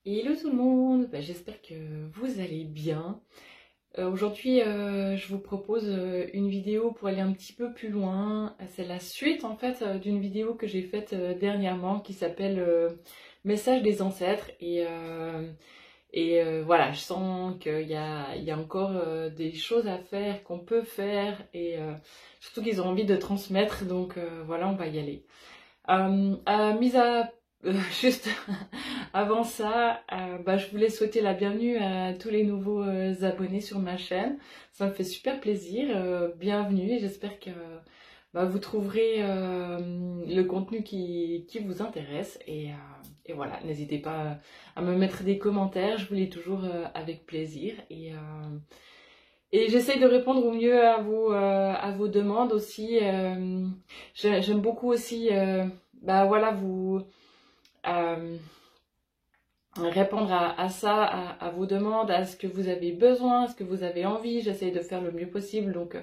Hello tout le monde, j'espère que vous allez bien. Aujourd'hui je vous propose une vidéo pour aller un petit peu plus loin. C'est la suite en fait d'une vidéo que j'ai faite dernièrement qui s'appelle Message des ancêtres et voilà, je sens qu'il y a encore des choses à faire, qu'on peut faire et surtout qu'ils ont envie de transmettre, donc voilà, on va y aller. Mise à juste avant ça, je voulais souhaiter la bienvenue à tous les nouveaux abonnés sur ma chaîne. Ça me fait super plaisir. Bienvenue et j'espère que vous trouverez le contenu qui vous intéresse. Et voilà, n'hésitez pas à me mettre des commentaires. Je vous lis toujours avec plaisir. Et j'essaye de répondre au mieux à vos demandes aussi. J'aime beaucoup aussi voilà, vous répondre à ça, à vos demandes, à ce que vous avez besoin, à ce que vous avez envie. J'essaye de faire le mieux possible, donc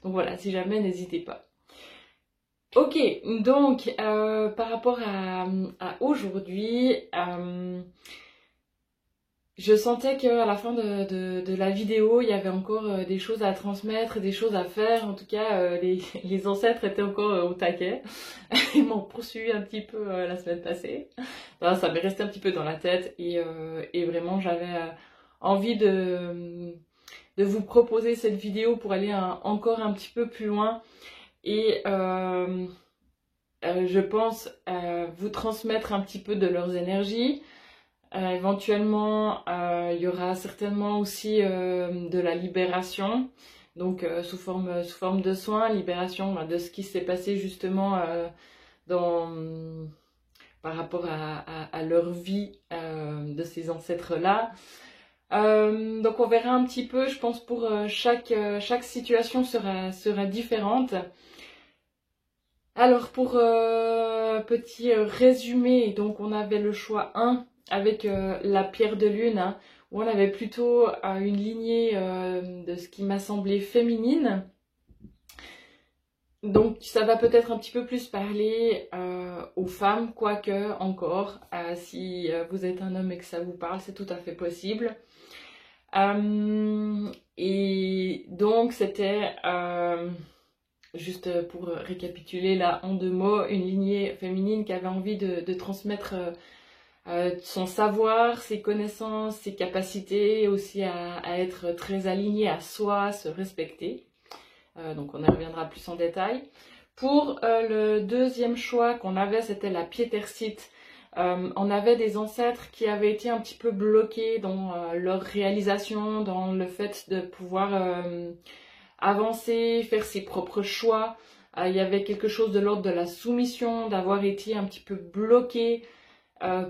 voilà, si jamais, n'hésitez pas. Ok, donc par rapport à aujourd'hui, je sentais qu'à la fin de la vidéo, il y avait encore des choses à transmettre, des choses à faire. En tout cas, les ancêtres étaient encore au taquet. Ils m'ont poursuivi un petit peu la semaine passée. Voilà, ça m'est resté un petit peu dans la tête et vraiment j'avais envie de vous proposer cette vidéo pour aller encore un petit peu plus loin et je pense vous transmettre un petit peu de leurs énergies. Éventuellement, il y aura certainement aussi de la libération, donc sous forme de soins, libération de ce qui s'est passé justement par rapport à leur vie de ces ancêtres-là. Donc on verra un petit peu, je pense pour chaque situation sera différente. Alors pour petit résumé, donc on avait le choix 1 avec la pierre de lune, hein, où on avait plutôt une lignée de ce qui m'a semblé féminine. Donc ça va peut-être un petit peu plus parler aux femmes, quoique encore, si vous êtes un homme et que ça vous parle, c'est tout à fait possible. Et donc c'était, juste pour récapituler là en 2 mots, une lignée féminine qui avait envie de transmettre son savoir, ses connaissances, ses capacités, aussi à être très alignée à soi, à se respecter. Donc on y reviendra plus en détail. Pour le deuxième choix qu'on avait, c'était la piétersite. On avait des ancêtres qui avaient été un petit peu bloqués dans leur réalisation, dans le fait de pouvoir avancer, faire ses propres choix. Il y avait quelque chose de l'ordre de la soumission, d'avoir été un petit peu bloqué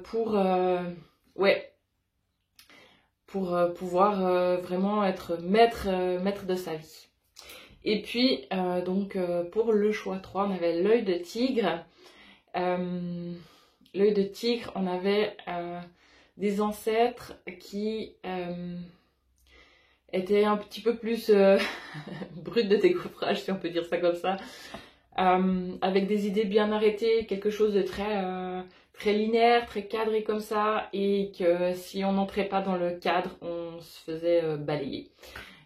pour pouvoir vraiment être maître de sa vie. Et puis donc pour le choix 3, on avait l'œil de tigre. L'œil de tigre, on avait des ancêtres qui étaient un petit peu plus brutes de décoffrage, si on peut dire ça comme ça, avec des idées bien arrêtées, quelque chose de très linéaire, très cadré comme ça, et que si on n'entrait pas dans le cadre, on se faisait balayer,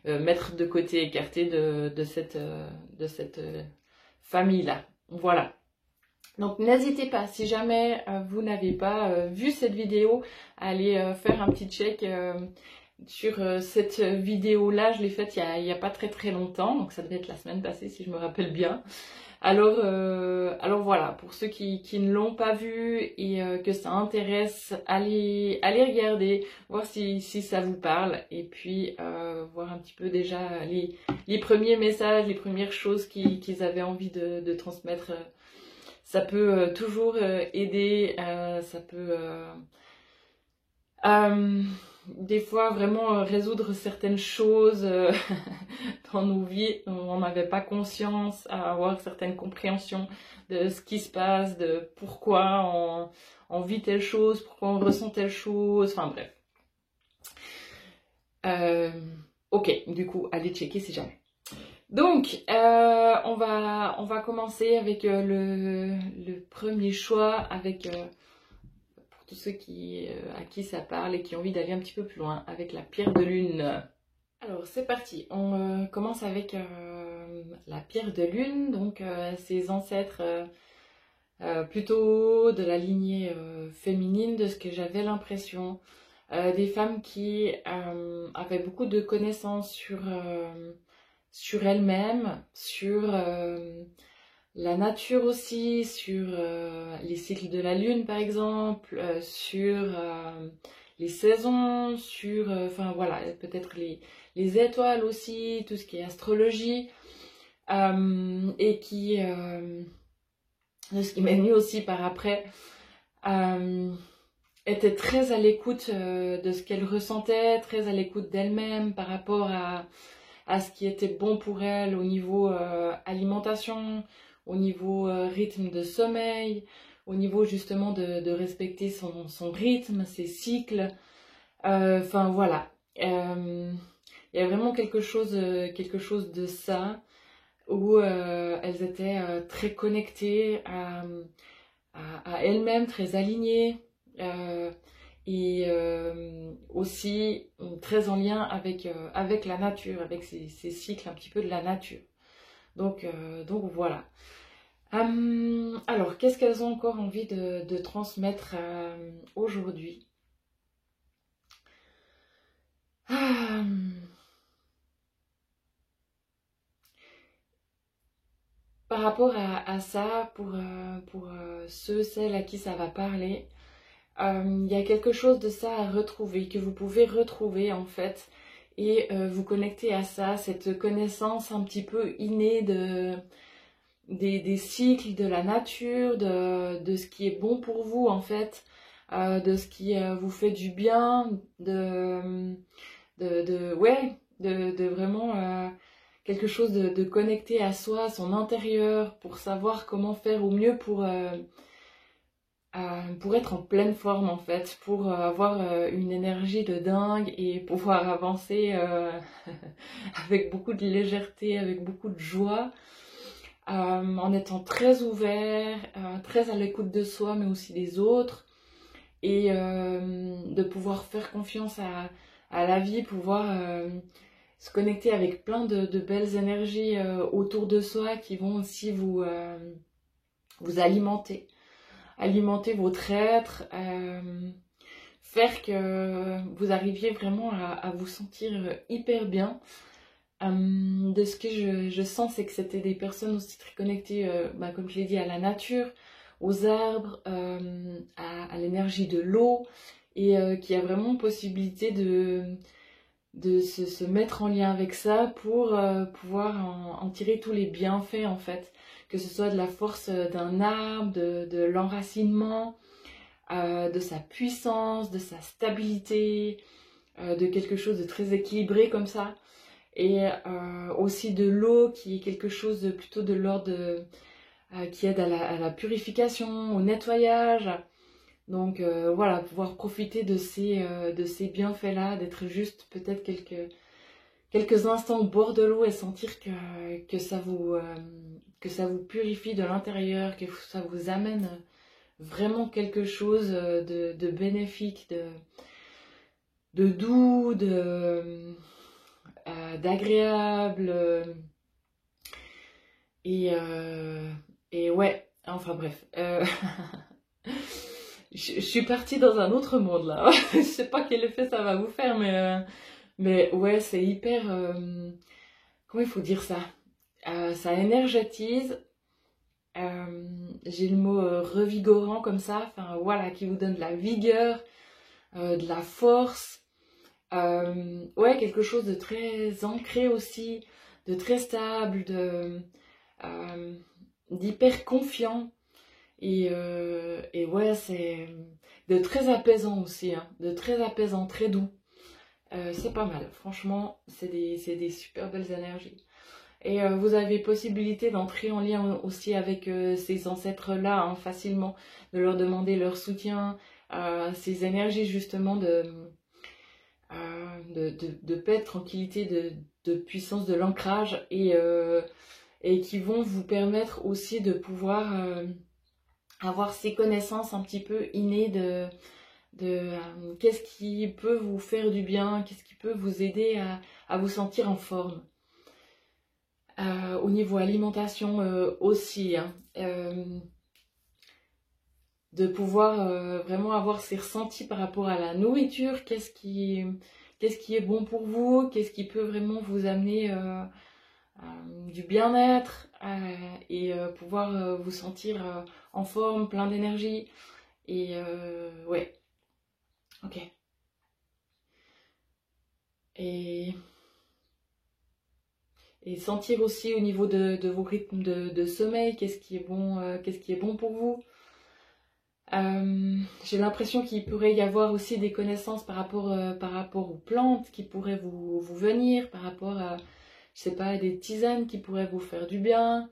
mettre de côté, écarté de cette famille-là. Voilà. Donc n'hésitez pas, si jamais vous n'avez pas vu cette vidéo, à aller faire un petit check sur cette vidéo-là. Je l'ai faite il y a pas très longtemps, donc ça devait être la semaine passée si je me rappelle bien. Alors voilà, pour ceux qui ne l'ont pas vu et que ça intéresse, allez regarder, voir si ça vous parle, et puis voir un petit peu déjà les premiers messages, les premières choses qu'ils avaient envie de transmettre. Ça peut toujours aider, ça peut des fois vraiment résoudre certaines choses dans nos vies dont on n'avait pas conscience, à avoir certaines compréhensions de ce qui se passe, de pourquoi on vit telle chose, pourquoi on ressent telle chose, enfin bref. Ok, du coup, allez checker si jamais. Donc, on va commencer avec le premier choix, avec, pour tous ceux à qui ça parle et qui ont envie d'aller un petit peu plus loin avec la pierre de lune. Alors c'est parti, on commence avec la pierre de lune, donc ses ancêtres plutôt de la lignée féminine, de ce que j'avais l'impression. Des femmes qui avaient beaucoup de connaissances sur elles-mêmes, sur la nature aussi, sur les cycles de la lune par exemple, sur les saisons, sur, enfin voilà, peut-être les étoiles aussi, tout ce qui est astrologie, et qui, de ce qui m'est venu aussi par après, était très à l'écoute de ce qu'elle ressentait, très à l'écoute d'elle-même par rapport à ce qui était bon pour elle au niveau alimentation, au niveau rythme de sommeil, au niveau justement de respecter son rythme, ses cycles. Enfin voilà, il y a vraiment quelque chose de ça où elles étaient très connectées à elles-mêmes, très alignées. Et aussi très en lien avec la nature, avec ces cycles un petit peu de la nature. Donc voilà. Alors, qu'est-ce qu'elles ont encore envie de transmettre aujourd'hui? Par rapport à ça, pour ceux, celles à qui ça va parler, il y a quelque chose de ça à retrouver, que vous pouvez retrouver en fait, et vous connecter à ça, cette connaissance un petit peu innée des cycles, de la nature, de ce qui est bon pour vous en fait, de ce qui vous fait du bien, de vraiment quelque chose de connecté à soi, à son intérieur, pour savoir comment faire au mieux pour être en pleine forme en fait, pour avoir une énergie de dingue et pouvoir avancer avec beaucoup de légèreté, avec beaucoup de joie, en étant très ouvert, très à l'écoute de soi mais aussi des autres, et de pouvoir faire confiance à la vie, pouvoir se connecter avec plein de belles énergies autour de soi qui vont aussi vous alimenter votre être, faire que vous arriviez vraiment à vous sentir hyper bien. De ce que je sens, c'est que c'était des personnes aussi très connectées, comme je l'ai dit, à la nature, aux arbres, à l'énergie de l'eau, et qui a vraiment possibilité de se mettre en lien avec ça pour pouvoir en tirer tous les bienfaits en fait. Que ce soit de la force d'un arbre, de l'enracinement, de sa puissance, de sa stabilité, de quelque chose de très équilibré comme ça. Et aussi de l'eau qui est quelque chose de plutôt de l'ordre qui aide à la purification, au nettoyage. Donc voilà, pouvoir profiter de ces bienfaits-là, d'être juste peut-être quelques instants au bord de l'eau et sentir que ça vous purifie de l'intérieur, que ça vous amène vraiment quelque chose de bénéfique, de doux, d'agréable. Et ouais, enfin bref. Je suis partie dans un autre monde là. Je sais pas quel effet ça va vous faire, mais ouais, c'est hyper... comment il faut dire ça? Ça énergétise. J'ai le mot revigorant comme ça. Enfin voilà, qui vous donne de la vigueur, de la force. Ouais, quelque chose de très ancré aussi, de très stable, d'hyper confiant. Et ouais, c'est de très apaisant aussi, hein, de très apaisant, très doux. C'est pas mal, franchement, c'est des super belles énergies. Et vous avez possibilité d'entrer en lien aussi avec ces ancêtres-là, hein, facilement, de leur demander leur soutien, ces énergies justement de paix, de tranquillité, de puissance, de l'ancrage, et qui vont vous permettre aussi de pouvoir avoir ces connaissances un petit peu innées qu'est-ce qui peut vous faire du bien, qu'est-ce qui peut vous aider à vous sentir en forme. Au niveau alimentation aussi, hein, de pouvoir vraiment avoir ces ressentis par rapport à la nourriture, qu'est-ce qui est bon pour vous, qu'est-ce qui peut vraiment vous amener du bien-être et pouvoir vous sentir en forme, plein d'énergie. Et ouais, ok. Et sentir aussi au niveau de vos rythmes de sommeil, qu'est-ce qui est bon pour vous. J'ai l'impression qu'il pourrait y avoir aussi des connaissances par rapport aux plantes qui pourraient vous venir, par rapport à, je sais pas, des tisanes qui pourraient vous faire du bien,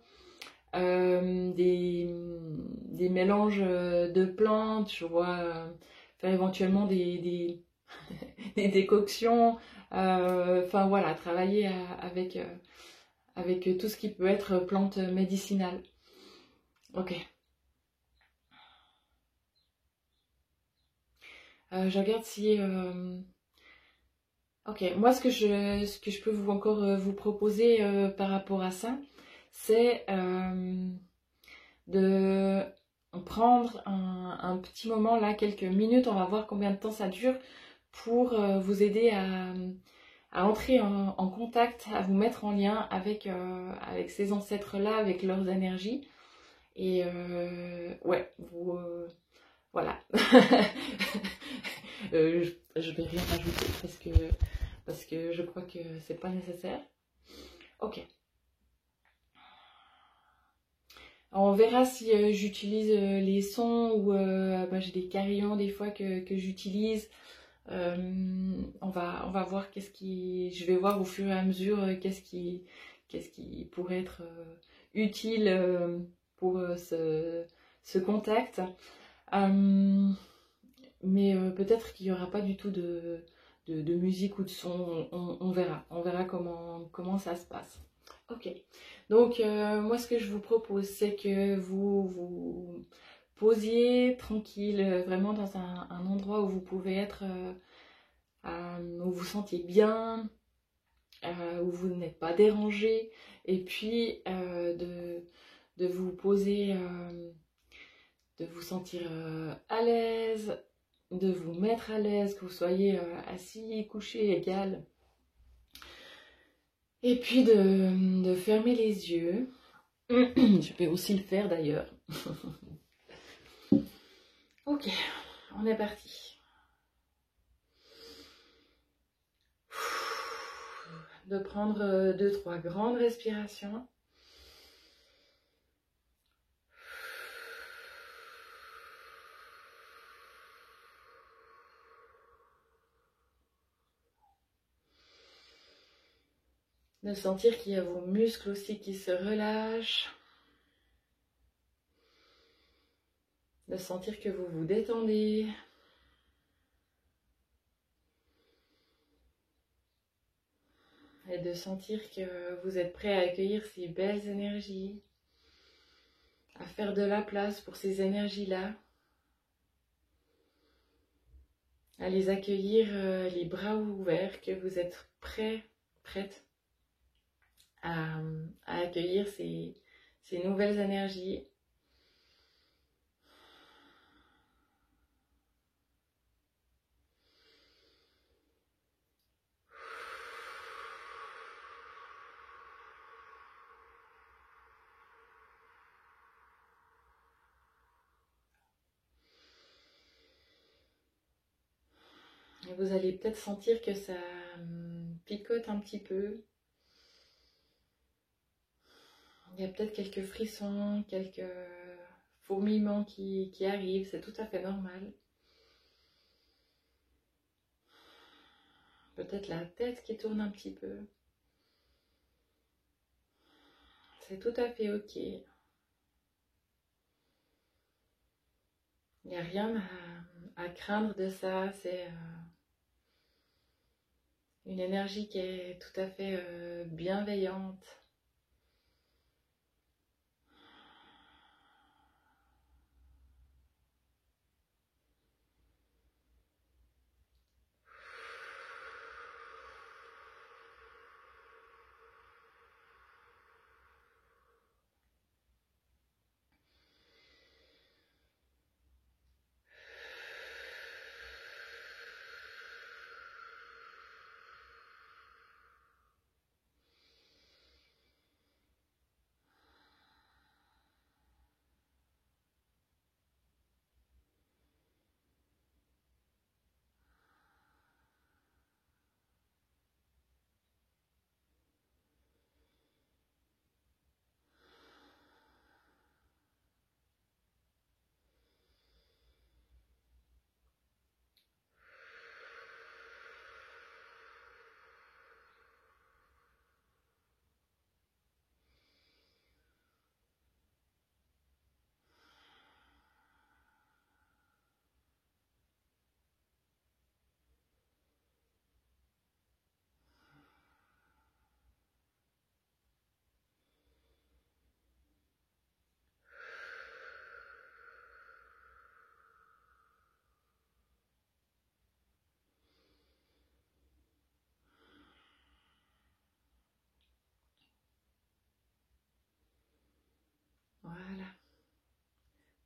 des mélanges de plantes, je vois faire éventuellement des décoctions, enfin voilà, travailler avec tout ce qui peut être plante médicinale. Ok. Je regarde si... Ok, moi ce que je peux encore vous proposer par rapport à ça, c'est de prendre un petit moment là, quelques minutes, on va voir combien de temps ça dure, pour vous aider à entrer en contact, à vous mettre en lien avec ces ancêtres-là, avec leurs énergies. Et ouais, voilà. Je vais rien rajouter parce que je crois que c'est pas nécessaire. Ok. Alors, on verra si j'utilise les sons ou j'ai des carillons des fois que j'utilise. On va voir je vais voir au fur et à mesure qu'est-ce qui pourrait être utile pour ce contact. Mais peut-être qu'il n'y aura pas du tout de musique ou de son, on verra. On verra comment ça se passe. Ok, donc moi ce que je vous propose, c'est que vous vous posiez tranquille, vraiment dans un endroit où vous pouvez être, où vous vous sentiez bien, où vous n'êtes pas dérangé, et puis de vous poser, de vous sentir à l'aise, de vous mettre à l'aise, que vous soyez assis, couché, égal. Et puis de fermer les yeux. Je vais aussi le faire d'ailleurs. Ok, on est parti. De prendre 2-3 grandes respirations. De sentir qu'il y a vos muscles aussi qui se relâchent. De sentir que vous vous détendez. Et de sentir que vous êtes prêt à accueillir ces belles énergies. À faire de la place pour ces énergies-là. À les accueillir les bras ouverts, que vous êtes prête à accueillir ces nouvelles énergies. Et vous allez peut-être sentir que ça picote un petit peu. Il y a peut-être quelques frissons, quelques fourmillements qui arrivent, c'est tout à fait normal. Peut-être la tête qui tourne un petit peu. C'est tout à fait ok. Il n'y a rien à craindre de ça. C'est une énergie qui est tout à fait bienveillante.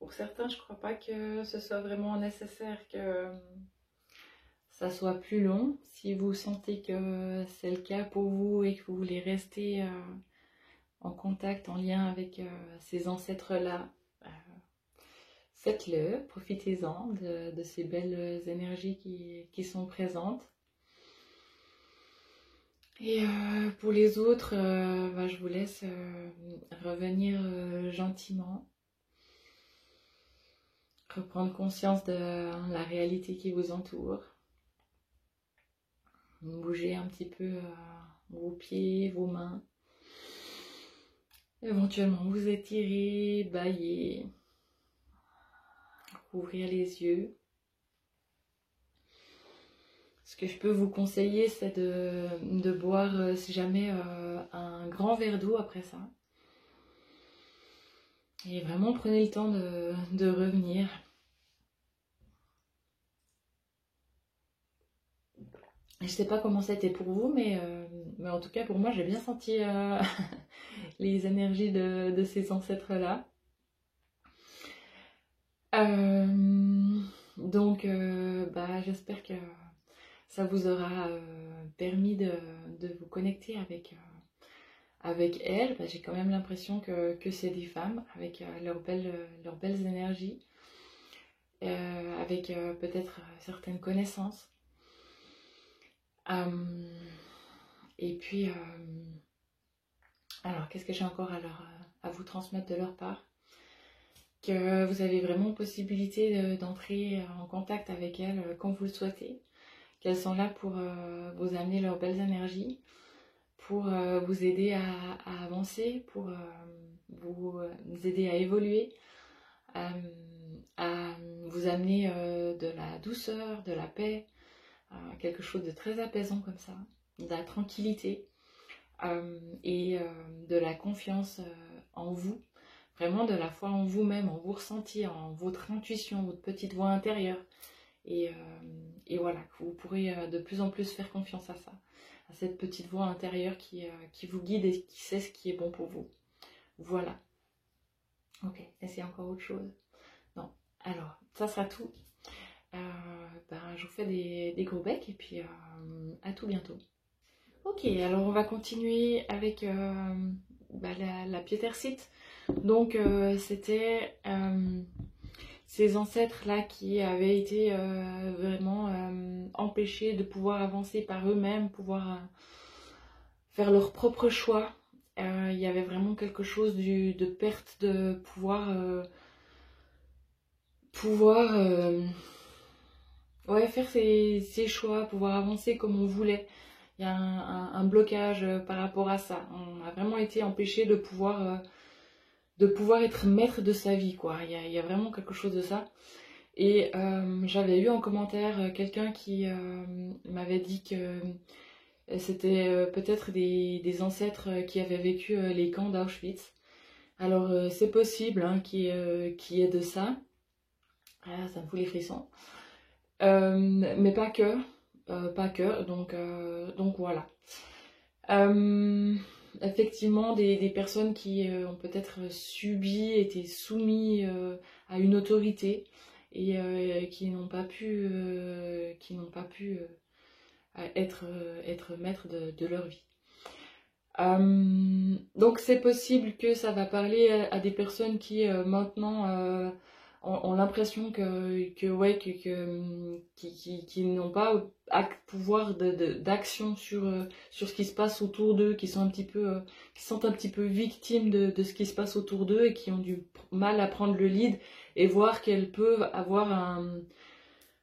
pour certains, je crois pas que ce soit vraiment nécessaire que ça soit plus long. Si vous sentez que c'est le cas pour vous et que vous voulez rester en contact, en lien avec ces ancêtres-là, faites-le, profitez-en de ces belles énergies qui sont présentes. Et pour les autres, je vous laisse revenir gentiment, reprendre conscience de la réalité qui vous entoure, bouger un petit peu vos pieds, vos mains, éventuellement vous étirer, bâiller, ouvrir les yeux. Ce que je peux vous conseiller, c'est de boire, si jamais, un grand verre d'eau après ça. Et vraiment, prenez le temps de revenir. Je ne sais pas comment ça a été pour vous, mais en tout cas, pour moi, j'ai bien senti les énergies de ces ancêtres-là. Donc, j'espère que ça vous aura permis de vous connecter avec elles. J'ai quand même l'impression que c'est des femmes avec leurs belles énergies, avec peut-être certaines connaissances. Et puis, alors qu'est-ce que j'ai encore à vous transmettre de leur part? Que vous avez vraiment possibilité d'entrer en contact avec elles quand vous le souhaitez. Qu'elles sont là pour vous amener leurs belles énergies, pour vous aider à avancer, pour vous aider à évoluer, à vous amener de la douceur, de la paix, quelque chose de très apaisant comme ça, de la tranquillité et de la confiance en vous, vraiment de la foi en vous-même, en vos ressentis, en votre intuition, votre petite voix intérieure. Et voilà, que vous pourrez de plus en plus faire confiance à ça, à cette petite voix intérieure qui vous guide et qui sait ce qui est bon pour vous. Voilà. Ok, est-ce qu'il y a encore autre chose? Non. Alors, ça sera tout. Je vous fais des gros becs et puis à tout bientôt. Ok, alors on va continuer avec la Pietersite. Donc c'était ces ancêtres-là qui avaient été vraiment empêchés de pouvoir avancer par eux-mêmes, pouvoir faire leur propre choix. Il y avait vraiment quelque chose de perte de pouvoir faire ses choix, pouvoir avancer comme on voulait. Il y a un blocage par rapport à ça. On a vraiment été empêchés de pouvoir être maître de sa vie, quoi. Il y a vraiment quelque chose de ça. Et j'avais eu en commentaire quelqu'un qui m'avait dit que c'était peut-être des ancêtres qui avaient vécu les camps d'Auschwitz. Alors c'est possible hein, qu'il y ait de ça. Ah, ça me fout les frissons. Mais pas que. Donc voilà. Effectivement, des personnes qui ont peut-être subi, été soumis à une autorité et qui n'ont pas pu, être maîtres de leur vie. Donc c'est possible que ça va parler à des personnes qui maintenant ont l'impression qui n'ont pas pouvoir d'action sur ce qui se passe autour d'eux, qui sont un petit peu qui se sentent un petit peu victimes de ce qui se passe autour d'eux et qui ont du mal à prendre le lead et voir qu'elles peuvent avoir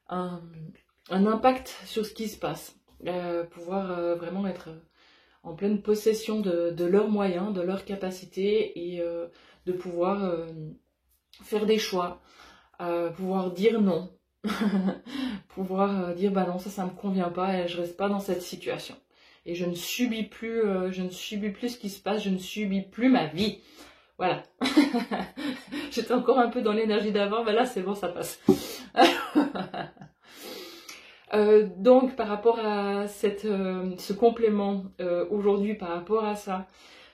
un impact sur ce qui se passe, pouvoir vraiment être en pleine possession de leurs moyens, de leurs capacités et de pouvoir faire des choix, pouvoir dire non, pouvoir dire bah non, ça me convient pas et je reste pas dans cette situation. Et je ne subis plus ce qui se passe, je ne subis plus ma vie. Voilà. J'étais encore un peu dans l'énergie d'avant, mais là c'est bon, ça passe. Donc par rapport à ce complément aujourd'hui, par rapport à ça,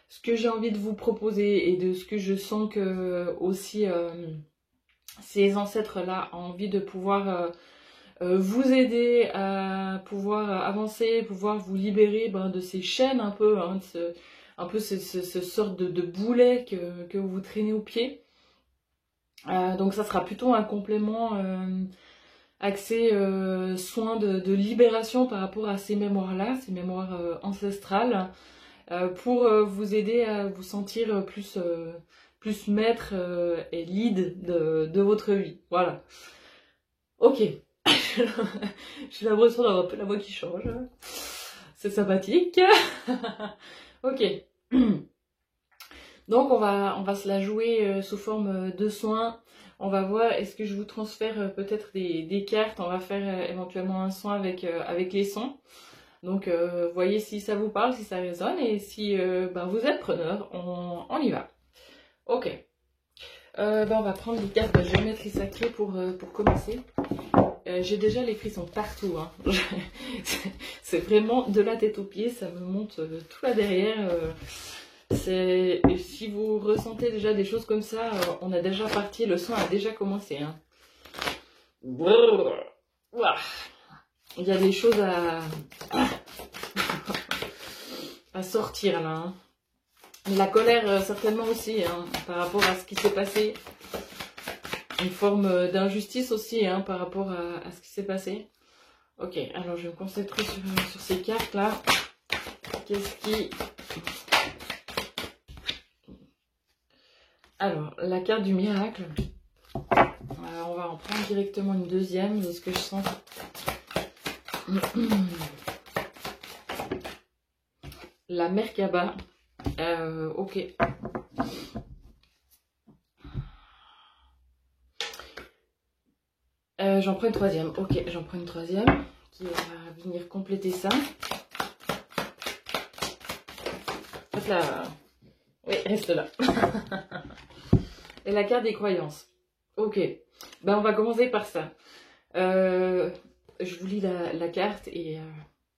ce que j'ai envie de vous proposer et de ce que je sens que aussi ces ancêtres-là ont envie de pouvoir vous aider à pouvoir avancer, pouvoir vous libérer de ces chaînes un peu, hein, un peu ce sorte de boulet que vous traînez au pied. Donc ça sera plutôt un complément axé soin de libération par rapport à ces mémoires-là, ces mémoires ancestrales, pour vous aider à vous sentir plus maître et lead de votre vie. Voilà. Ok. J'ai l'impression d'avoir un peu la voix qui change. C'est sympathique. Ok. Donc on va se la jouer sous forme de soins. On va voir, est-ce que je vous transfère peut-être des cartes. On va faire éventuellement un soin avec les sons. Donc voyez si ça vous parle, si ça résonne. Et si vous êtes preneur, on y va. Ok. On va prendre les cartes de géométrie sacrée pour commencer. J'ai déjà les frissons partout. Hein. C'est vraiment de la tête aux pieds, ça me monte tout là derrière. Si vous ressentez déjà des choses comme ça, on a déjà parti, le son a déjà commencé. Hein. Il y a des choses à sortir là. Hein. La colère certainement aussi, hein, par rapport à ce qui s'est passé. Une forme d'injustice aussi hein, par rapport à ce qui s'est passé. Ok, alors je vais me concentrer sur ces cartes là. Qu'est-ce qui... Alors, la carte du miracle. On va en prendre directement une deuxième de ce que je sens. La Merkaba. Ok. J'en prends une troisième. Ok, j'en prends une troisième qui va venir compléter ça. Hop là. Oui, reste là. Et la carte des croyances. Ok. On va commencer par ça. Je vous lis la carte et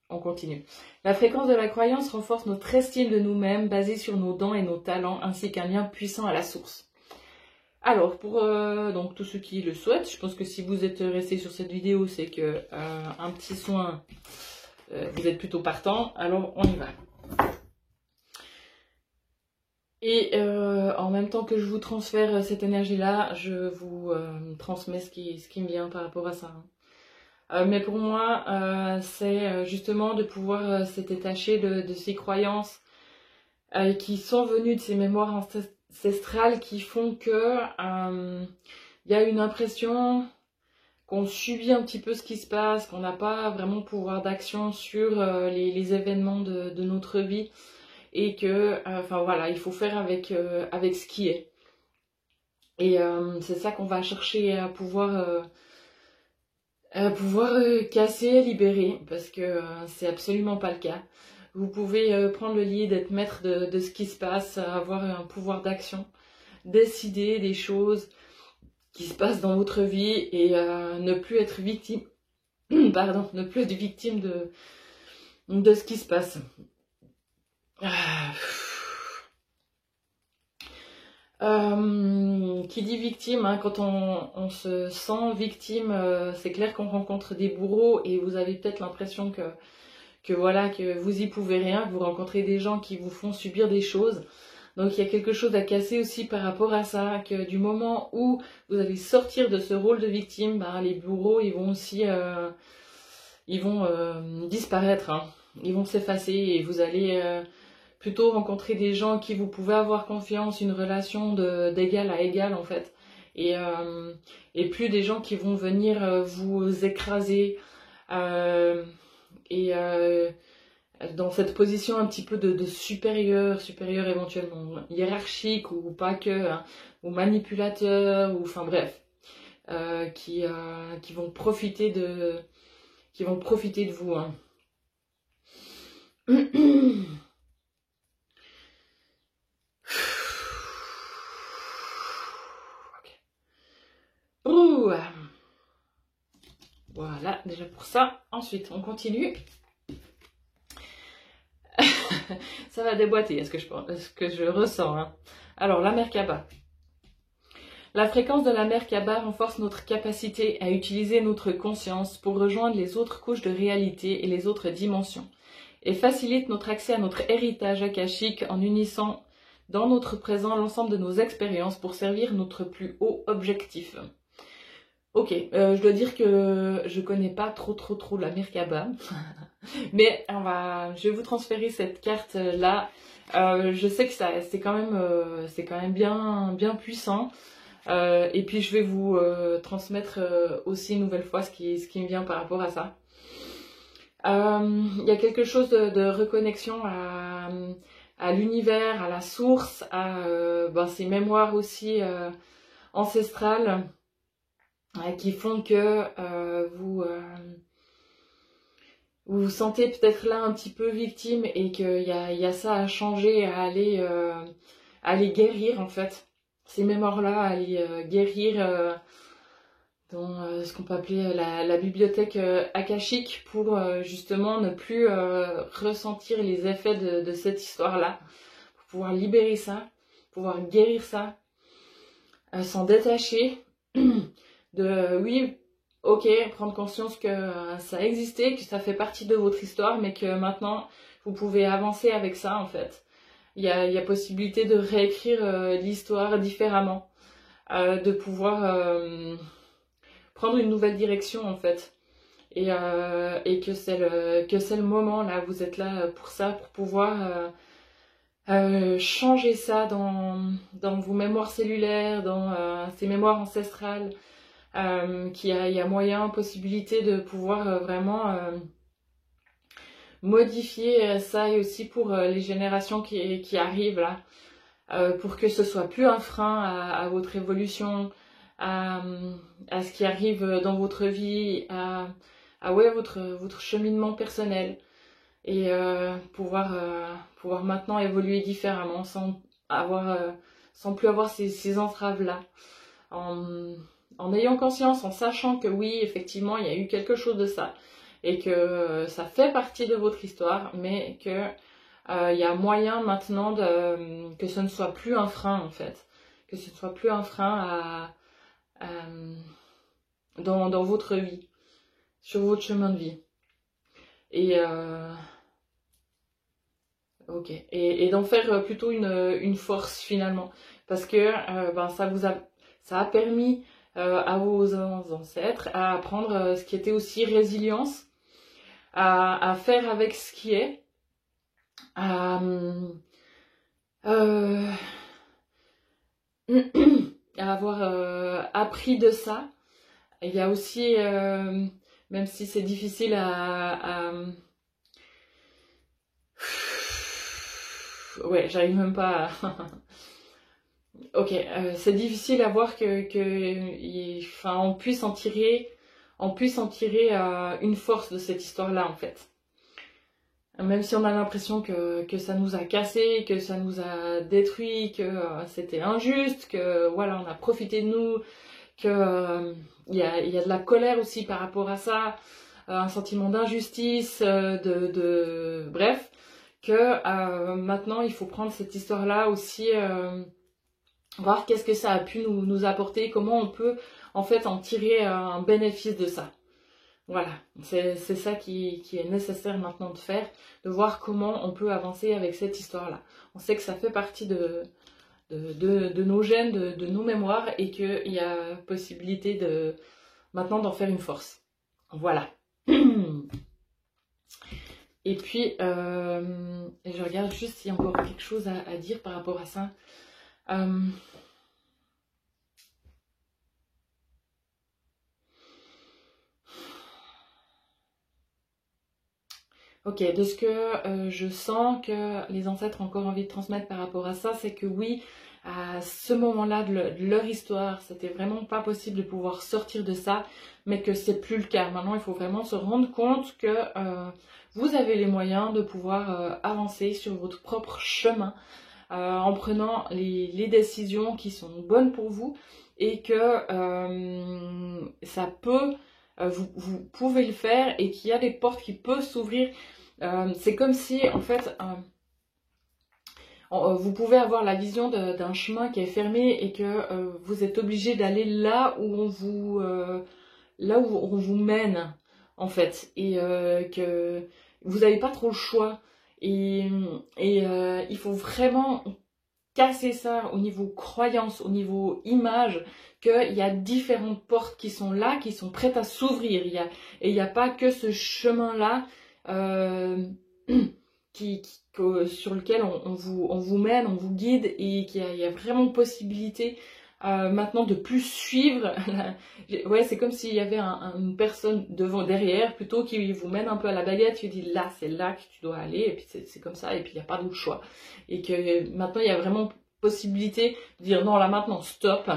on continue. La fréquence de la croyance renforce notre estime de nous-mêmes basée sur nos dons et nos talents ainsi qu'un lien puissant à la source. Alors, pour donc tous ceux qui le souhaitent, je pense que si vous êtes resté sur cette vidéo, c'est que un petit soin, vous êtes plutôt partant. Alors, on y va. Et en même temps que je vous transfère cette énergie-là, je vous transmets ce qui me vient par rapport à ça. Mais pour moi, c'est justement de pouvoir se détacher de ces croyances qui sont venues de ces mémoires ancestrales qui font que y a une impression qu'on subit un petit peu ce qui se passe, qu'on n'a pas vraiment pouvoir d'action sur les événements de notre vie et que, voilà, il faut faire avec ce qui est. Et c'est ça qu'on va chercher à pouvoir casser, libérer, parce que c'est absolument pas le cas. Vous pouvez prendre le lead, être maître de ce qui se passe, avoir un pouvoir d'action, décider des choses qui se passent dans votre vie et ne plus être victime, pardon, ne plus être victime de ce qui se passe. Qui dit victime, hein, quand on se sent victime, c'est clair qu'on rencontre des bourreaux et vous avez peut-être l'impression que voilà, que vous y pouvez rien, que vous rencontrez des gens qui vous font subir des choses. Donc il y a quelque chose à casser aussi par rapport à ça, que du moment où vous allez sortir de ce rôle de victime, les bourreaux ils vont aussi disparaître, hein. Ils vont s'effacer et vous allez plutôt rencontrer des gens qui vous pouvez avoir confiance, une relation d'égal à égal en fait. Et plus des gens qui vont venir vous écraser dans cette position un petit peu de supérieur éventuellement, hiérarchique ou pas que, hein, ou manipulateur, ou enfin bref, qui vont profiter de vous. Hein. Ouh. Voilà, déjà pour ça. Ensuite, on continue. Ça va déboîter, est-ce que je ressens. Hein. Alors, la Merkaba. La fréquence de la Merkaba renforce notre capacité à utiliser notre conscience pour rejoindre les autres couches de réalité et les autres dimensions, et facilite notre accès à notre héritage akashique en unissant dans notre présent l'ensemble de nos expériences pour servir notre plus haut objectif. Ok, je dois dire que je connais pas trop la Merkaba, mais je vais vous transférer cette carte là. Je sais que c'est quand même bien puissant. Et puis je vais vous transmettre aussi une nouvelle fois ce qui me vient par rapport à ça. Il y a quelque chose de reconnexion à l'univers, à la source, à ces mémoires aussi ancestrales qui font que vous vous sentez peut-être là un petit peu victime et qu'il y a ça à changer, à aller guérir en fait. Ces mémoires-là, à aller guérir dans ce qu'on peut appeler la bibliothèque akashique pour justement ne plus ressentir les effets de cette histoire-là, pour pouvoir libérer ça, pouvoir guérir ça, s'en détacher, oui, ok, prendre conscience que ça existait, que ça fait partie de votre histoire, mais que maintenant vous pouvez avancer avec ça en fait. Il y a possibilité de réécrire l'histoire différemment, de pouvoir prendre une nouvelle direction en fait. Et que c'est le moment là, vous êtes là pour ça, pour pouvoir changer ça dans vos mémoires cellulaires, dans ces mémoires ancestrales, qu'il y a moyen, possibilité de pouvoir vraiment modifier ça, et aussi pour les générations qui arrivent là, pour que ce soit plus un frein à votre évolution, à ce qui arrive dans votre vie, à votre cheminement personnel, et pouvoir maintenant évoluer différemment sans plus avoir ces entraves là, en ayant conscience, en sachant que oui, effectivement, il y a eu quelque chose de ça, et que ça fait partie de votre histoire, mais que il y a moyen maintenant que ce ne soit plus un frein en fait, que ce ne soit plus un frein dans votre vie, sur votre chemin de vie. Et ok, et d'en faire plutôt une force finalement, parce que ça a permis à vos ancêtres à apprendre ce qui était aussi résilience, à faire avec ce qui est, à avoir appris de ça. Il y a aussi, même si c'est difficile ouais, j'arrive même pas à... Ok, c'est difficile à voir on puisse en tirer une force de cette histoire-là en fait. Même si on a l'impression que ça nous a cassé, que ça nous a détruit, que c'était injuste, que voilà, on a profité de nous, que il y a de la colère aussi par rapport à ça, un sentiment d'injustice, bref, que maintenant il faut prendre cette histoire-là aussi, voir qu'est-ce que ça a pu nous apporter, comment on peut en fait en tirer un bénéfice de ça. Voilà, c'est ça qui est nécessaire maintenant de faire, de voir comment on peut avancer avec cette histoire-là. On sait que ça fait partie de nos gènes, de nos mémoires, et qu'il y a possibilité maintenant d'en faire une force. Voilà. Et puis, je regarde juste s'il y a encore quelque chose à dire par rapport à ça. Ok, de ce que je sens que les ancêtres ont encore envie de transmettre par rapport à ça, c'est que oui, à ce moment-là de leur histoire, c'était vraiment pas possible de pouvoir sortir de ça, mais que c'est plus le cas. Maintenant, il faut vraiment se rendre compte que vous avez les moyens de pouvoir avancer sur votre propre chemin, en prenant les décisions qui sont bonnes pour vous, et que ça peut... vous pouvez le faire, et qu'il y a des portes qui peuvent s'ouvrir. C'est comme si, en fait, vous pouvez avoir la vision d'un chemin qui est fermé et que vous êtes obligé d'aller là où on vous mène en fait, et que vous n'avez pas trop le choix. Et il faut vraiment casser ça au niveau croyance, au niveau image, qu'il y a différentes portes qui sont là, qui sont prêtes à s'ouvrir. Et il n'y a pas que ce chemin-là sur lequel on vous mène, on vous guide, et qu'il y a vraiment possibilité maintenant de plus suivre. Ouais, c'est comme s'il y avait une personne derrière, plutôt, qui vous mène un peu à la baguette, qui dit là, c'est là que tu dois aller, et puis c'est comme ça, et puis il n'y a pas d'autre choix. Et que maintenant, il y a vraiment possibilité de dire non, là maintenant, stop,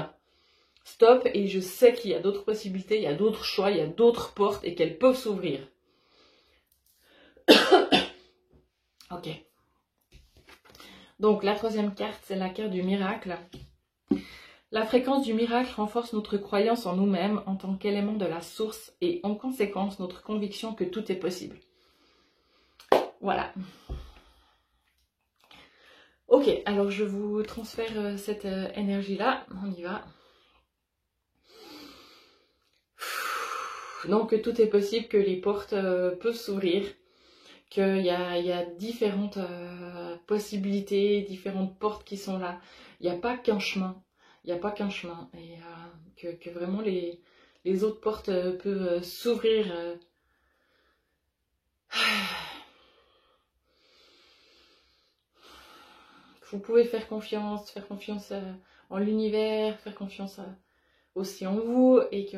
et je sais qu'il y a d'autres possibilités, il y a d'autres choix, il y a d'autres portes, et qu'elles peuvent s'ouvrir. Ok. Donc la troisième carte, c'est la carte du miracle. La fréquence du miracle renforce notre croyance en nous-mêmes en tant qu'élément de la source et en conséquence notre conviction que tout est possible. Voilà. Ok, alors je vous transfère cette énergie-là. On y va. Donc que tout est possible, que les portes peuvent s'ouvrir, qu'il y a différentes possibilités, différentes portes qui sont là. Il n'y a pas qu'un chemin. Il n'y a pas qu'un chemin. Et que vraiment les autres portes peuvent s'ouvrir. Vous pouvez faire confiance en l'univers, faire confiance aussi en vous, et que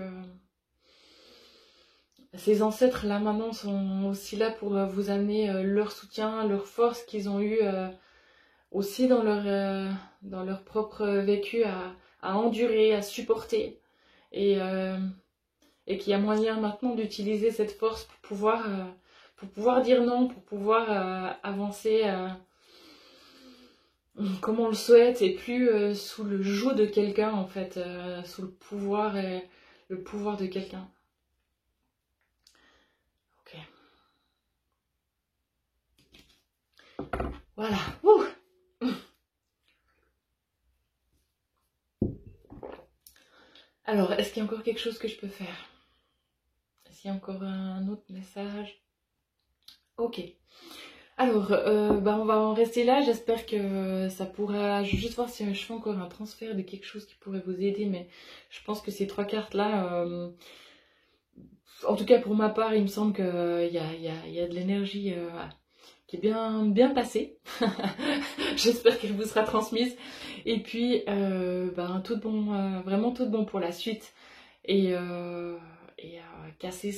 ces ancêtres là maintenant sont aussi là pour vous amener leur soutien, leur force qu'ils ont eu aussi dans leur propre vécu à endurer, à supporter, et qu'il y a moyen maintenant d'utiliser cette force pour pouvoir dire non, pour pouvoir avancer comme on le souhaite, et plus sous le joug de quelqu'un en fait, sous le pouvoir de quelqu'un. Ok. Voilà. Ouh. Alors, est-ce qu'il y a encore quelque chose que je peux faire? Est-ce qu'il y a encore un autre message? Ok. Alors, on va en rester là. J'espère que ça pourra... Je vais juste voir si je fais encore un transfert de quelque chose qui pourrait vous aider. Mais je pense que ces trois cartes-là... en tout cas, pour ma part, il me semble qu'il y a de l'énergie qui est bien passée. J'espère qu'elle vous sera transmise. Et puis, tout bon, vraiment tout bon pour la suite. Et casser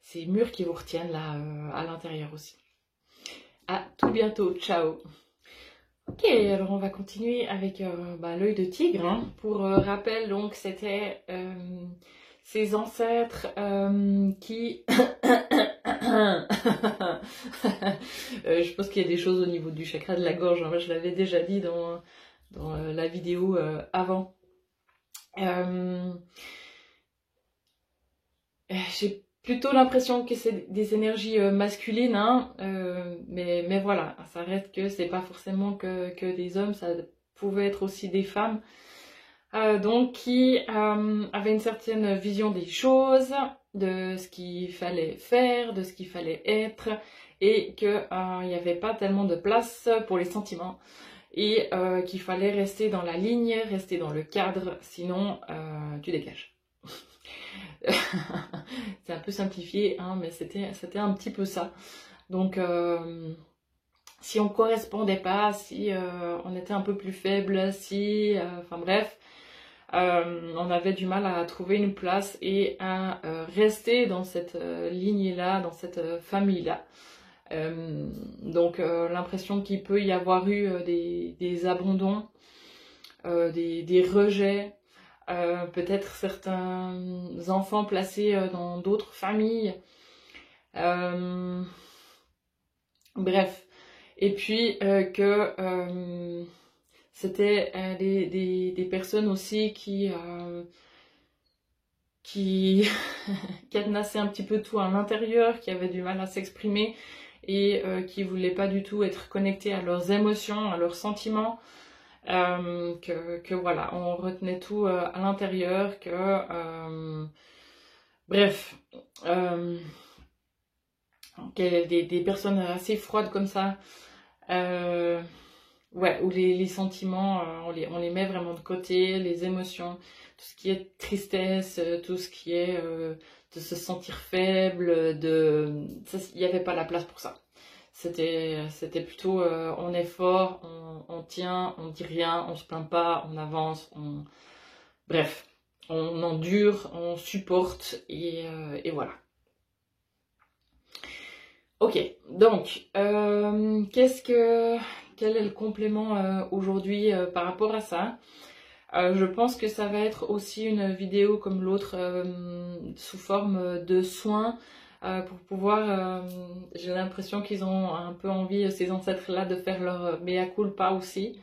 ces murs qui vous retiennent là à l'intérieur aussi. À tout bientôt, ciao. Ok, alors on va continuer avec l'œil de tigre. Hein. Pour rappel, donc c'était ses ancêtres qui... je pense qu'il y a des choses au niveau du chakra de la gorge. Hein. Moi, je l'avais déjà dit dans la vidéo avant. J'ai plutôt l'impression que c'est des énergies masculines, hein, mais voilà, ça reste que c'est pas forcément que des hommes, ça pouvait être aussi des femmes, donc qui avaient une certaine vision des choses, de ce qu'il fallait faire, de ce qu'il fallait être, et qu'il n'y avait pas tellement de place pour les sentiments, et qu'il fallait rester dans la ligne, rester dans le cadre, sinon tu dégages. C'est un peu simplifié, hein, mais c'était un petit peu ça. Donc, si on correspondait pas, si on était un peu plus faible, si, enfin bref, on avait du mal à trouver une place et à rester dans cette lignée-là, dans cette famille-là. Donc, l'impression qu'il peut y avoir eu des abandons, des rejets, peut-être certains enfants placés dans d'autres familles. Bref. Et puis que c'était des personnes aussi qui cadenassaient un petit peu tout à l'intérieur, qui avaient du mal à s'exprimer et qui voulaient pas du tout être connectés à leurs émotions, à leurs sentiments, que voilà, on retenait tout à l'intérieur, bref, des personnes assez froides comme ça, ouais, où les sentiments, on les met vraiment de côté, les émotions, tout ce qui est tristesse, tout ce qui est de se sentir faible, il n'y avait pas la place pour ça. C'était plutôt, on est fort, on tient, on dit rien, on se plaint pas, on avance, bref, on endure, on supporte, et voilà. Ok, donc, quel est le complément aujourd'hui par rapport à ça? Je pense que ça va être aussi une vidéo comme l'autre sous forme de soins pour pouvoir, j'ai l'impression qu'ils ont un peu envie, ces ancêtres-là, de faire leur mea culpa aussi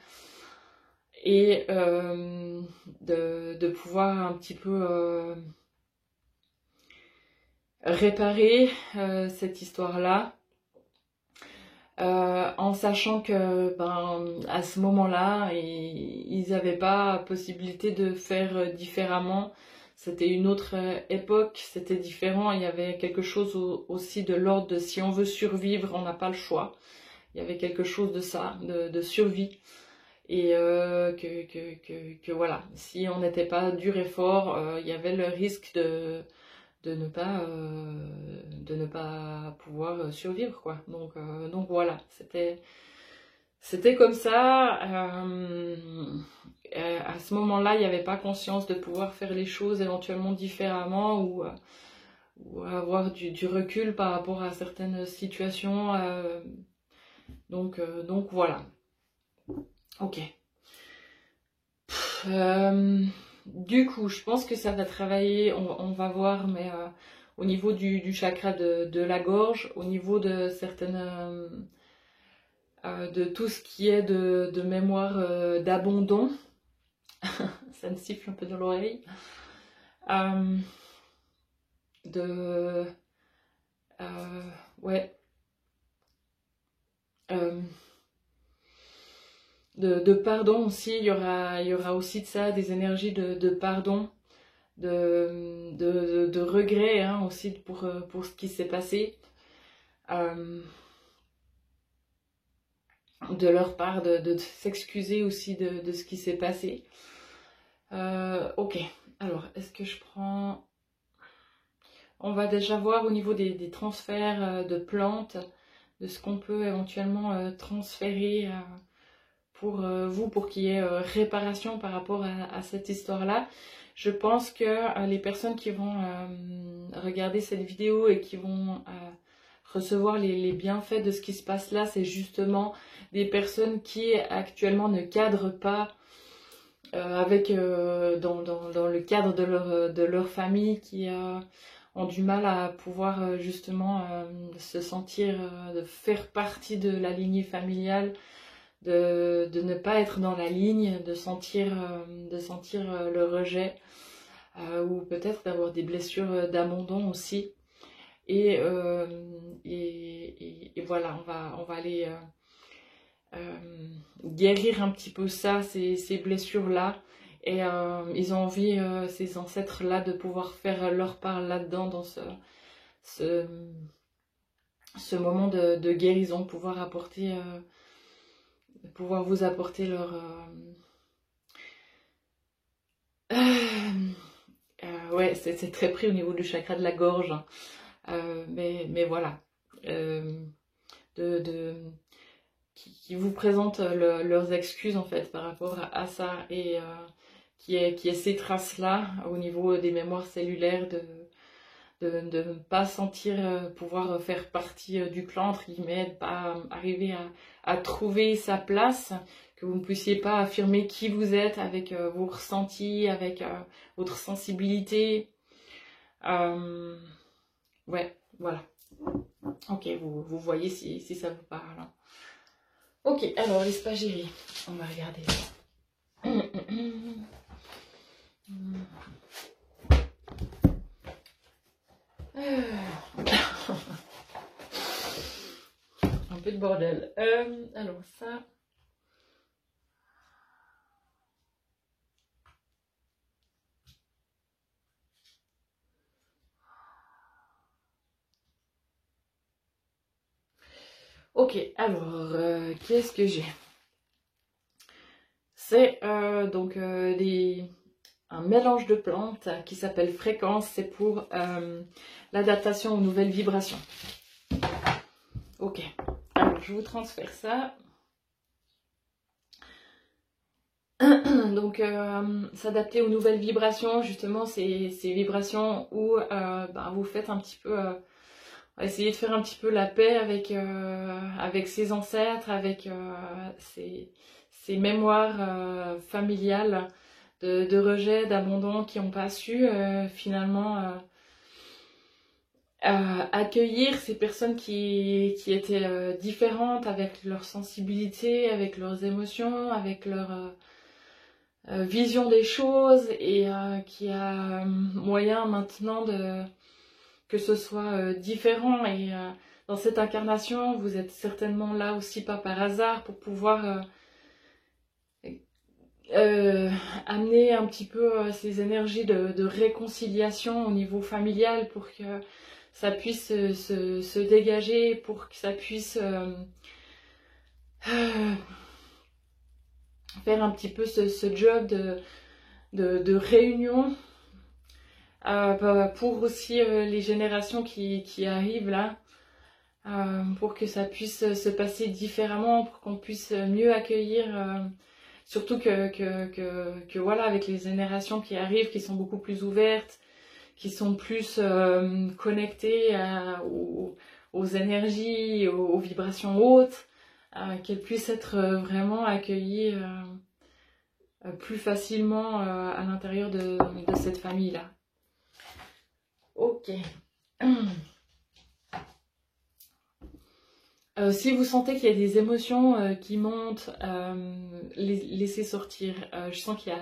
et de pouvoir un petit peu réparer cette histoire-là. En sachant que à ce moment-là, ils n'avaient pas possibilité de faire différemment. C'était une autre époque, c'était différent. Il y avait quelque chose aussi de l'ordre de si on veut survivre, on n'a pas le choix. Il y avait quelque chose de ça, de survie. Et que voilà, si on n'était pas dur et fort, il y avait le risque de ne pas pouvoir survivre, quoi. Donc voilà, c'était comme ça. À ce moment-là, il n'y avait pas conscience de pouvoir faire les choses éventuellement différemment ou avoir du recul par rapport à certaines situations. Donc voilà. Ok. Du coup, je pense que ça va travailler, on va voir, mais au niveau du chakra de la gorge, au niveau de certaines, de tout ce qui est de mémoire d'abandon, ça me siffle un peu dans l'oreille, ouais, de pardon aussi, il y aura aussi de ça, des énergies de pardon, de regret hein, aussi pour ce qui s'est passé. De leur part, de s'excuser aussi de ce qui s'est passé. Ok, alors est-ce que je prends... On va déjà voir au niveau des transferts de plantes, de ce qu'on peut éventuellement transférer pour vous, pour qu'il y ait réparation par rapport à cette histoire-là. Je pense que les personnes qui vont regarder cette vidéo et qui vont recevoir les bienfaits de ce qui se passe là, c'est justement des personnes qui actuellement ne cadrent pas dans le cadre de leur famille, qui ont du mal à pouvoir justement se sentir, de faire partie de la lignée familiale, de ne pas être dans la ligne, de sentir le rejet, ou peut-être d'avoir des blessures d'abandon aussi. Et voilà, on va aller guérir un petit peu ça, ces blessures-là. Et ils ont envie, ces ancêtres-là, de pouvoir faire leur part là-dedans, dans ce moment de guérison, pouvoir vous apporter leur... ouais, c'est très pris au niveau du chakra de la gorge. Mais voilà. Qui vous présentent leurs excuses en fait par rapport à ça, et qui est ces traces-là au niveau des mémoires cellulaires, de ne pas sentir pouvoir faire partie du clan, entre guillemets, de pas arriver à trouver sa place, que vous ne puissiez pas affirmer qui vous êtes avec vos ressentis, avec votre sensibilité. Ouais, voilà. Ok, vous voyez si ça vous parle. Ok, alors l'espagérie, on va regarder ça. peu de bordel. Alors ça... Ok, alors, qu'est-ce que j'ai? C'est donc un mélange de plantes qui s'appelle Fréquence. C'est pour l'adaptation aux nouvelles vibrations. Ok, alors je vous transfère ça. Donc, s'adapter aux nouvelles vibrations, justement, ces vibrations où vous faites un petit peu... essayer de faire un petit peu la paix avec ses ancêtres, avec ses mémoires familiales de rejet, d'abandon qui n'ont pas su finalement accueillir ces personnes qui étaient différentes avec leur sensibilité, avec leurs émotions, avec leur vision des choses et qui a moyen maintenant que ce soit différent et dans cette incarnation, vous êtes certainement là aussi pas par hasard pour pouvoir amener un petit peu ces énergies de réconciliation au niveau familial pour que ça puisse se dégager, pour que ça puisse faire un petit peu ce job de réunion pour aussi les générations qui arrivent là, pour que ça puisse se passer différemment, pour qu'on puisse mieux accueillir, surtout que voilà, avec les générations qui arrivent, qui sont beaucoup plus ouvertes, qui sont plus connectées aux énergies, aux vibrations hautes, qu'elles puissent être vraiment accueillies plus facilement à l'intérieur de cette famille-là. Ok. Si vous sentez qu'il y a des émotions qui montent, laissez sortir. Je sens qu'il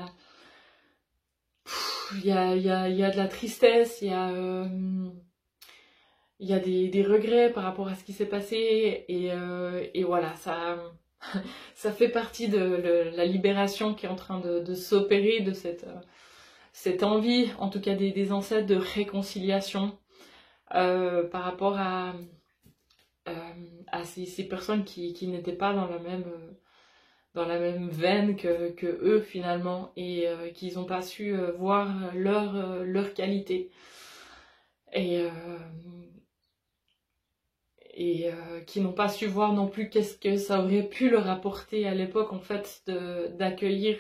y a de la tristesse, il y a des regrets par rapport à ce qui s'est passé. Et voilà, ça fait partie de la libération qui est en train de s'opérer, de cette envie, en tout cas des ancêtres, de réconciliation par rapport à ces personnes qui n'étaient pas dans la même veine que eux finalement et qu'ils n'ont pas su voir leur qualité et qui n'ont pas su voir non plus qu'est-ce que ça aurait pu leur apporter à l'époque en fait d'accueillir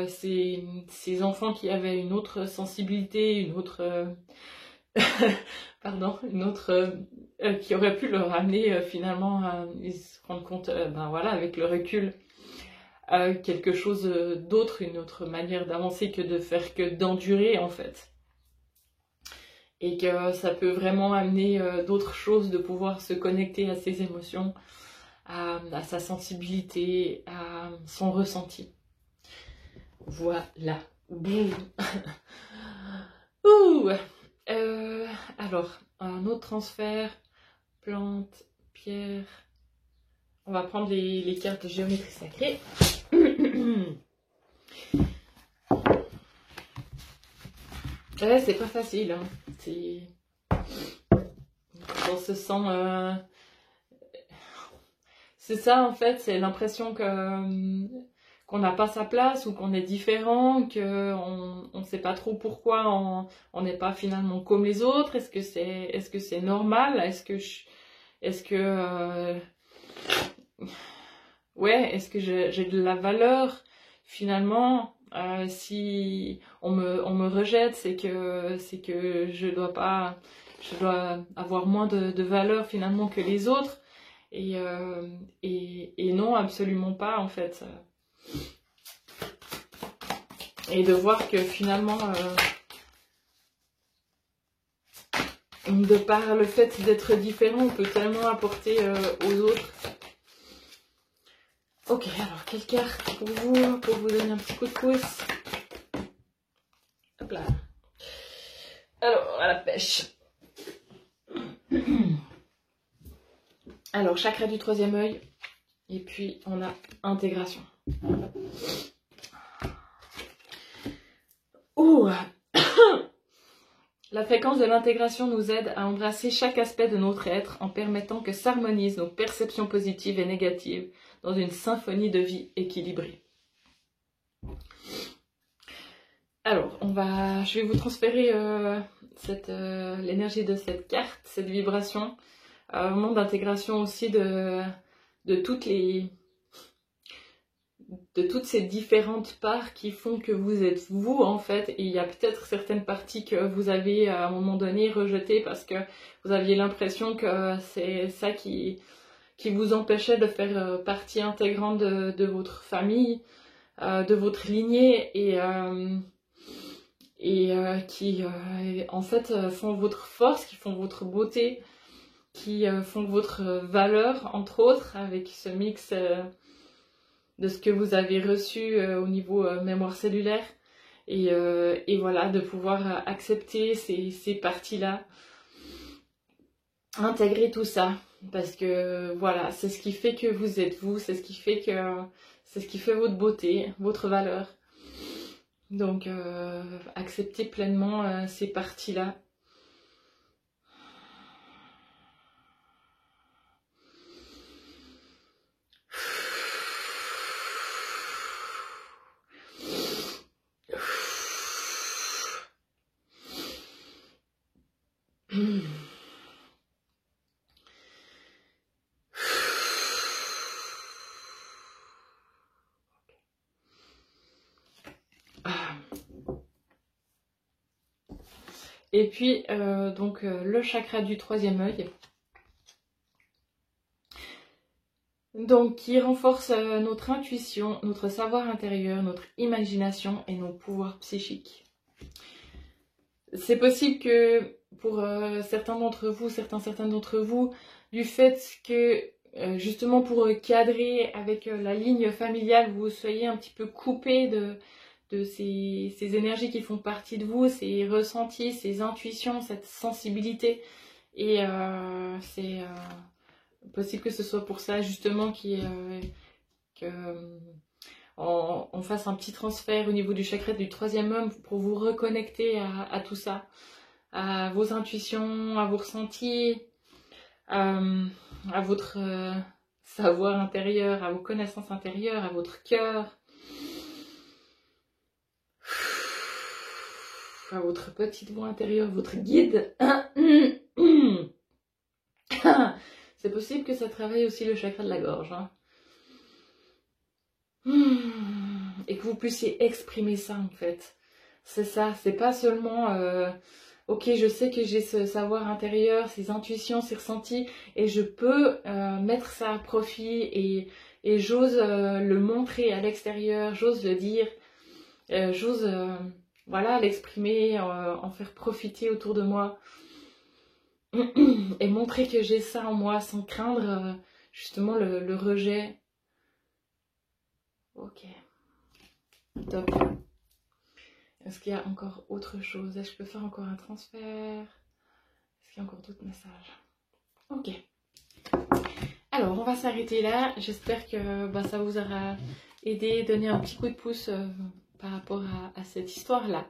ces enfants qui avaient une autre sensibilité, une autre pardon, qui aurait pu leur amener finalement ils se rendent compte voilà, avec le recul quelque chose d'autre, une autre manière d'avancer que de faire que d'endurer en fait. Et que ça peut vraiment amener d'autres choses, de pouvoir se connecter à ses émotions, à sa sensibilité, à son ressenti. Voilà. Boum. Ouh. Alors, un autre transfert, plante, pierre. On va prendre les cartes de géométrie sacrée. Ouais, c'est pas facile, hein. On se sent... C'est ça, en fait, c'est l'impression qu'on n'a pas sa place ou qu'on est différent, qu'on ne sait pas trop pourquoi on n'est pas finalement comme les autres. Est-ce que c'est normal? Est-ce que j'ai de la valeur finalement? Si on me rejette, c'est que je dois avoir moins de valeur finalement que les autres. Et non, absolument pas en fait. Et de voir que finalement, de par le fait d'être différent, on peut tellement apporter aux autres. Ok, alors quelle carte pour vous donner un petit coup de pouce? Hop là. Alors, à la pêche. Alors, chakra du troisième œil. Et puis, on a intégration. Ouh. La fréquence de l'intégration nous aide à embrasser chaque aspect de notre être en permettant que s'harmonisent nos perceptions positives et négatives dans une symphonie de vie équilibrée. Alors, je vais vous transférer l'énergie de cette carte, cette vibration, au moment d'intégration aussi de toutes ces différentes parts qui font que vous êtes vous en fait, et il y a peut-être certaines parties que vous avez à un moment donné rejetées parce que vous aviez l'impression que c'est ça qui vous empêchait de faire partie intégrante de votre famille, de votre lignée, et qui en fait font votre force, qui font votre beauté, qui font votre valeur entre autres, avec ce mix de ce que vous avez reçu au niveau mémoire cellulaire, et voilà, de pouvoir accepter ces parties-là, intégrer tout ça, parce que voilà, c'est ce qui fait que vous êtes vous, c'est ce qui fait votre beauté, votre valeur. Donc accepter pleinement ces parties-là. Et puis, le chakra du troisième œil, donc qui renforce notre intuition, notre savoir intérieur, notre imagination et nos pouvoirs psychiques. C'est possible que pour certains certaines d'entre vous, du fait que justement pour cadrer avec la ligne familiale, vous soyez un petit peu coupé de ces énergies qui font partie de vous, ces ressentis, ces intuitions, cette sensibilité. Et c'est possible que ce soit pour ça justement qu'on fasse un petit transfert au niveau du chakra du troisième œil pour vous reconnecter à tout ça, à vos intuitions, à vos ressentis, à votre savoir intérieur, à vos connaissances intérieures, à votre cœur, à votre petite voix intérieure, votre guide. C'est possible que ça travaille aussi le chakra de la gorge, hein. Et que vous puissiez exprimer ça en fait. C'est ça, c'est pas seulement ok, je sais que j'ai ce savoir intérieur, ces intuitions, ces ressentis, et je peux mettre ça à profit, et j'ose le montrer à l'extérieur, j'ose le dire, j'ose voilà, l'exprimer, en faire profiter autour de moi, et montrer que j'ai ça en moi sans craindre justement le rejet. Ok, top. Est-ce qu'il y a encore autre chose? Est-ce que je peux faire encore un transfert? Est-ce qu'il y a encore d'autres messages? Ok. Alors, on va s'arrêter là. J'espère que ça vous aura aidé, donné un petit coup de pouce par rapport à cette histoire-là.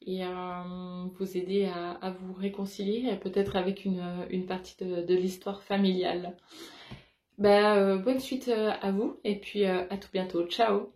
Et vous aider à vous réconcilier, peut-être avec une partie de l'histoire familiale. Bonne suite à vous, et puis à tout bientôt. Ciao!